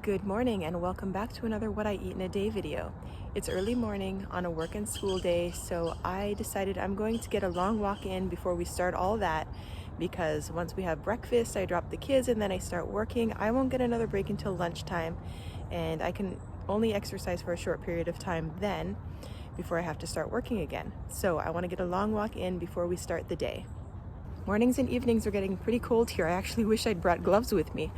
Good morning and welcome back to another What I Eat in a Day video. It's early morning on a work and school day, so I decided I'm going to get a long walk in before we start all that, because once we have breakfast, I drop the kids and then I start working. I won't get another break until lunchtime, and I can only exercise for a short period of time then before I have to start working again. So I want to get a long walk in before we start the day. Mornings and evenings are getting pretty cold here. I actually wish I'd brought gloves with me.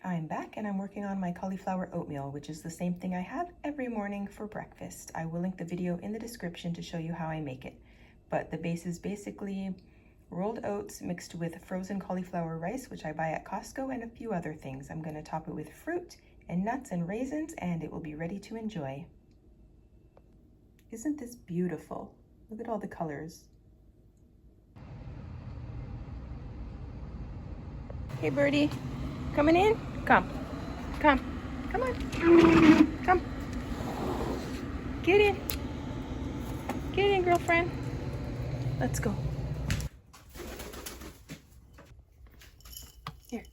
I'm back and I'm working on my cauliflower oatmeal, which is the same thing I have every morning for breakfast. I will link the video in the description to show you how I make it. But the base is basically rolled oats mixed with frozen cauliflower rice, which I buy at Costco, and a few other things. I'm going to top it with fruit and nuts and raisins, and it will be ready to enjoy. Isn't this beautiful? Look at all the colors. Hey birdie, coming in? Come, come on, come. Get in, girlfriend. Let's go. Here.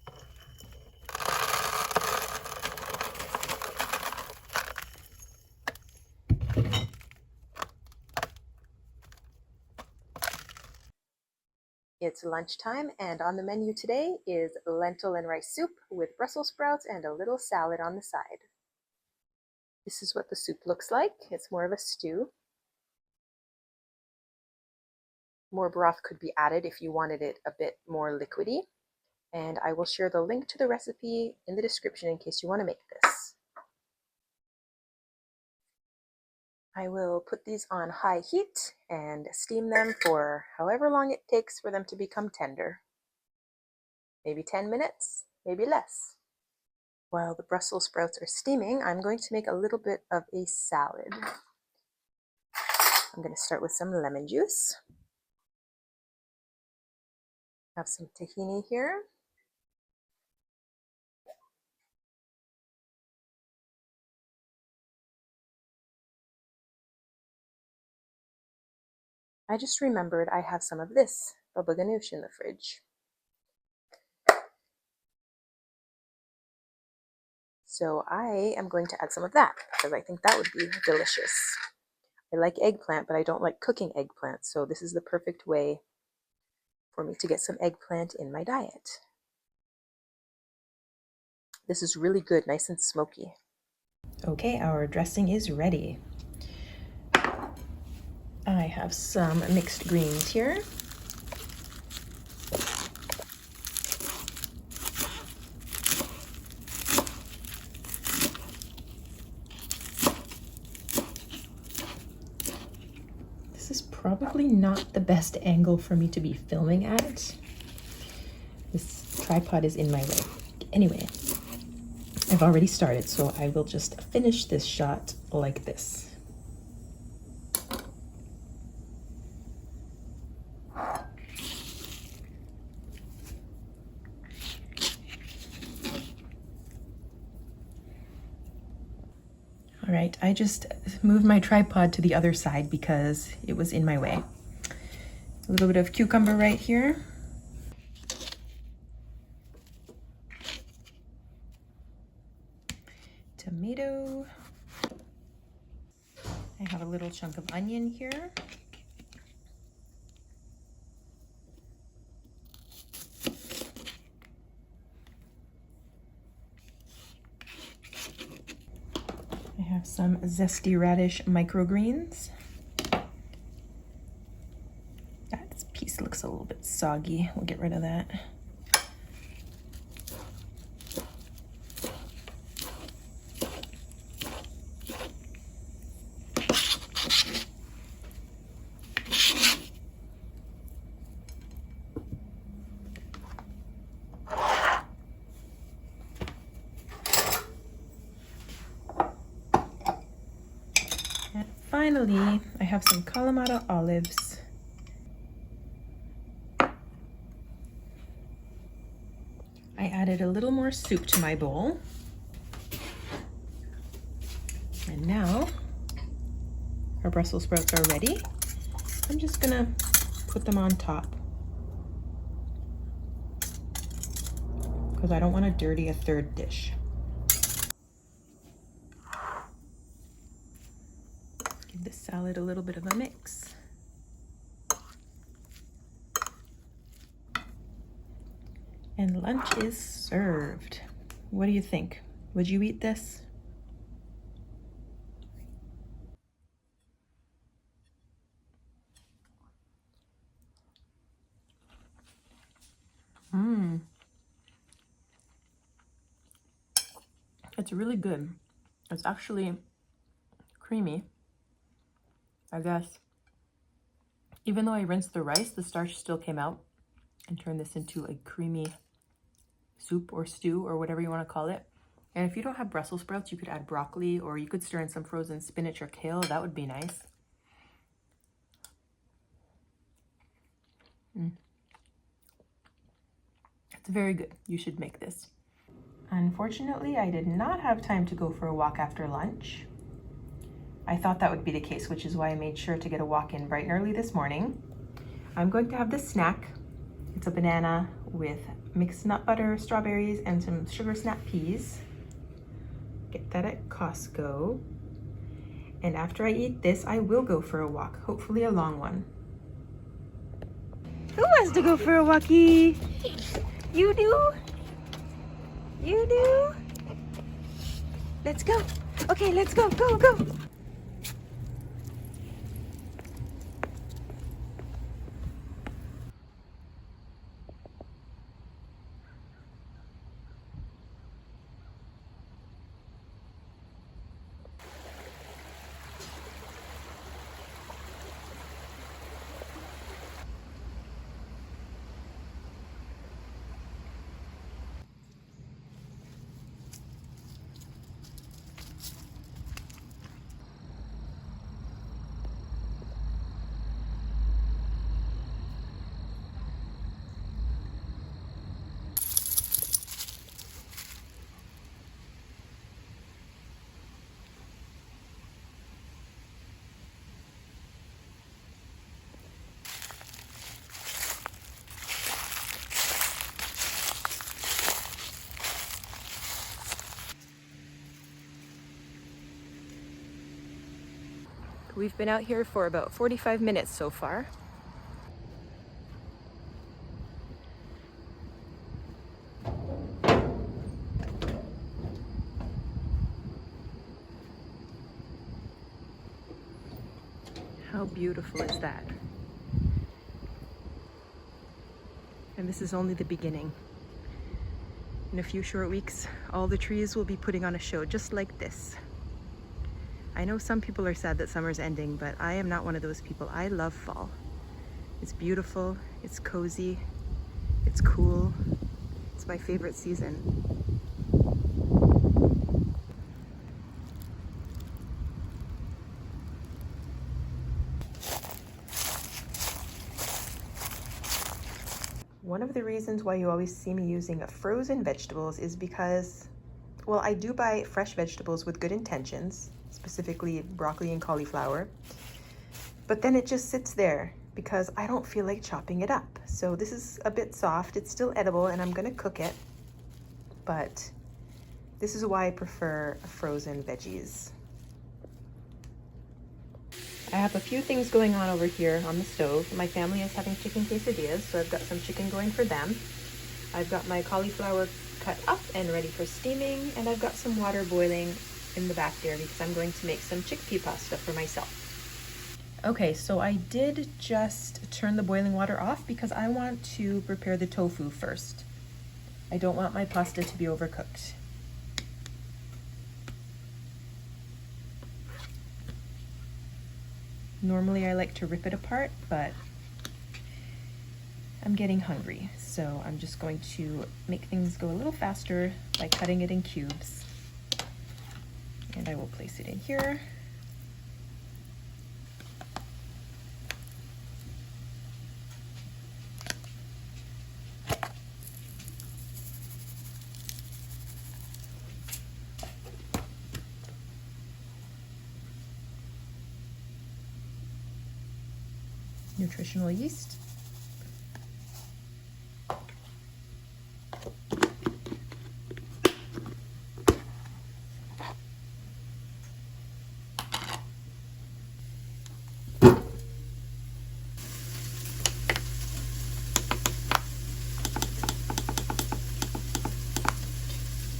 It's lunchtime, and on the menu today is lentil and rice soup with Brussels sprouts and a little salad on the side. This is what the soup looks like. It's more of a stew. More broth could be added if you wanted it a bit more liquidy, and I will share the link to the recipe in the description in case you want to make this. I will put these on high heat and steam them for however long it takes for them to become tender. Maybe 10 minutes, maybe less. While the Brussels sprouts are steaming, I'm going to make a little bit of a salad. I'm going to start with some lemon juice. Have some tahini here. I just remembered I have some of this baba ganoush in the fridge. So I am going to add some of that because I think that would be delicious. I like eggplant, but I don't like cooking eggplant, so this is the perfect way for me to get some eggplant in my diet. This is really good, nice and smoky. Okay, our dressing is ready. I have some mixed greens here. This is probably not the best angle for me to be filming at. This tripod is in my way. Anyway, I've already started, so I will just finish this shot like this. All right, I just moved my tripod to the other side because it was in my way. A little bit of cucumber right here. Tomato. I have a little chunk of onion here. I have some zesty radish microgreens. That piece looks a little bit soggy. We'll get rid of that. Finally, I have some Kalamata olives. I added a little more soup to my bowl. And now our Brussels sprouts are ready. I'm just gonna put them on top because I don't want to dirty a third dish. Give this salad a little bit of a mix. And lunch is served. What do you think? Would you eat this? It's really good. It's actually creamy, I guess. Even though I rinsed the rice, the starch still came out and turned this into a creamy soup or stew or whatever you want to call it. And if you don't have Brussels sprouts, you could add broccoli, or you could stir in some frozen spinach or kale. That would be nice. It's very good. You should make this. Unfortunately, I did not have time to go for a walk after lunch. I thought that would be the case, which is why I made sure to get a walk in bright and early this morning. I'm going to have this snack. It's a banana with mixed nut butter, strawberries, and some sugar snap peas. Get that at Costco. And after I eat this, I will go for a walk, hopefully a long one. Who wants to go for a walkie? You do? You do? Let's go. Okay, let's go, go, go. We've been out here for about 45 minutes so far. How beautiful is that? And this is only the beginning. In a few short weeks, all the trees will be putting on a show just like this. I know some people are sad that summer's ending, but I am not one of those people. I love fall. It's beautiful, it's cozy, it's cool. It's my favorite season. One of the reasons why you always see me using frozen vegetables is because, well, I do buy fresh vegetables with good intentions, specifically broccoli and cauliflower, but then it just sits there because I don't feel like chopping it up. So this is a bit soft, it's still edible, and I'm gonna cook it, but this is why I prefer frozen veggies. I have a few things going on over here on the stove. My family is having chicken quesadillas, so I've got some chicken going for them. I've got my cauliflower cut up and ready for steaming, and I've got some water boiling in the back there because I'm going to make some chickpea pasta for myself. Okay, so I did just turn the boiling water off because I want to prepare the tofu first. I don't want my pasta to be overcooked. Normally I like to rip it apart, but I'm getting hungry, so I'm just going to make things go a little faster by cutting it in cubes. And I will place it in here. Nutritional yeast.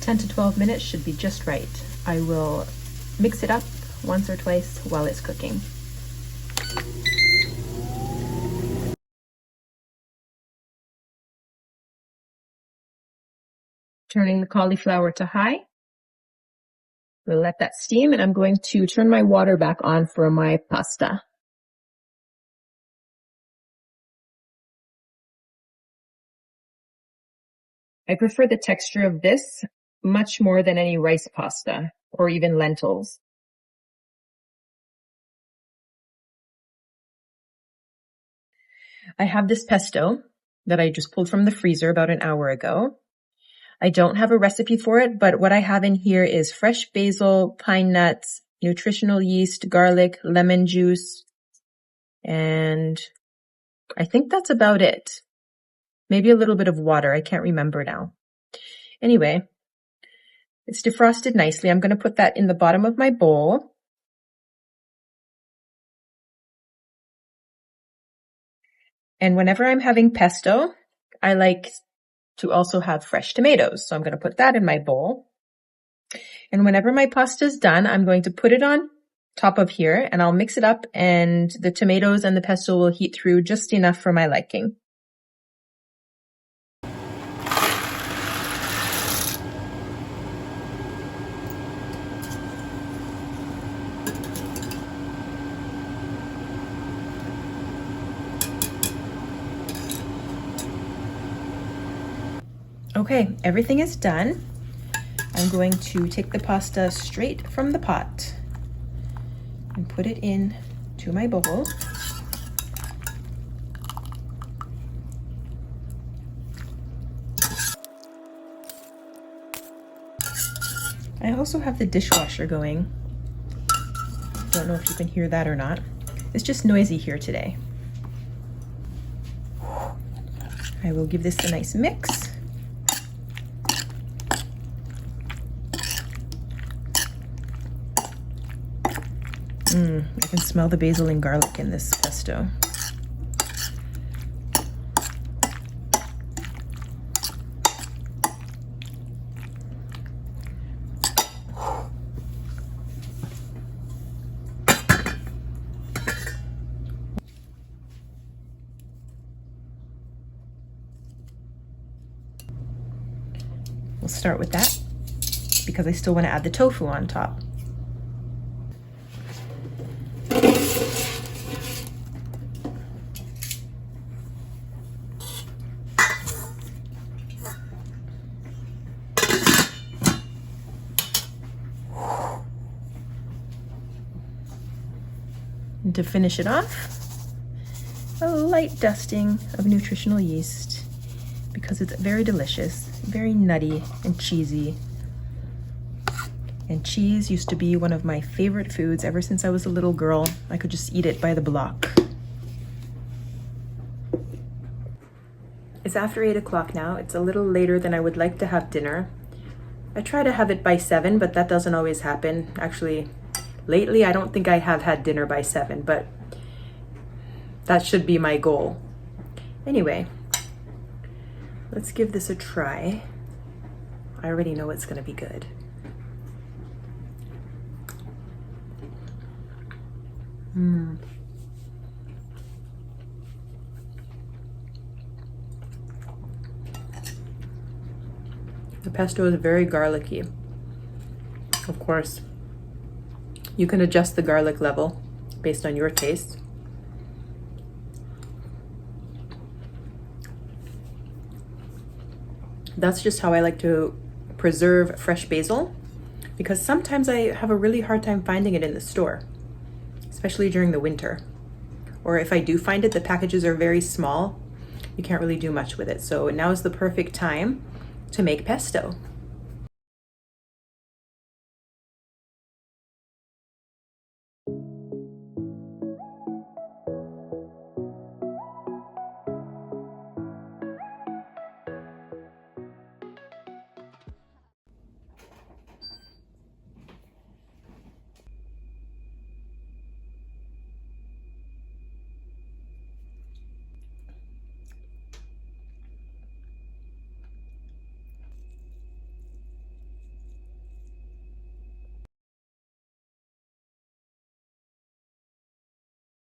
10 to 12 minutes should be just right. I will mix it up once or twice while it's cooking. Turning the cauliflower to high. We'll let that steam, and I'm going to turn my water back on for my pasta. I prefer the texture of this much more than any rice pasta or even lentils. I have this pesto that I just pulled from the freezer about an hour ago. I don't have a recipe for it, but what I have in here is fresh basil, pine nuts, nutritional yeast, garlic, lemon juice, and I think that's about it. Maybe a little bit of water. I can't remember now. Anyway, it's defrosted nicely. I'm going to put that in the bottom of my bowl. And whenever I'm having pesto, I like to also have fresh tomatoes. So I'm going to put that in my bowl. And whenever my pasta is done, I'm going to put it on top of here and I'll mix it up, and the tomatoes and the pesto will heat through just enough for my liking. Okay, everything is done. I'm going to take the pasta straight from the pot and put it in to my bowl. I also have the dishwasher going. Don't know if you can hear that or not. It's just noisy here today. I will give this a nice mix. I can smell the basil and garlic in this pesto. We'll start with that because I still want to add the tofu on top. And to finish it off, a light dusting of nutritional yeast because it's very delicious, very nutty and cheesy. And cheese used to be one of my favorite foods ever since I was a little girl. I could just eat it by the block. It's after 8 o'clock now. It's a little later than I would like to have dinner. I try to have it by 7, but that doesn't always happen. Actually, lately I don't think I have had dinner by 7, but that should be my goal. Anyway, let's give this a try. I already know it's gonna be good. The pesto is very garlicky. Of course, you can adjust the garlic level based on your taste. That's just how I like to preserve fresh basil, because sometimes I have a really hard time finding it in the store, especially during the winter. Or if I do find it, the packages are very small. You can't really do much with it. So now is the perfect time to make pesto.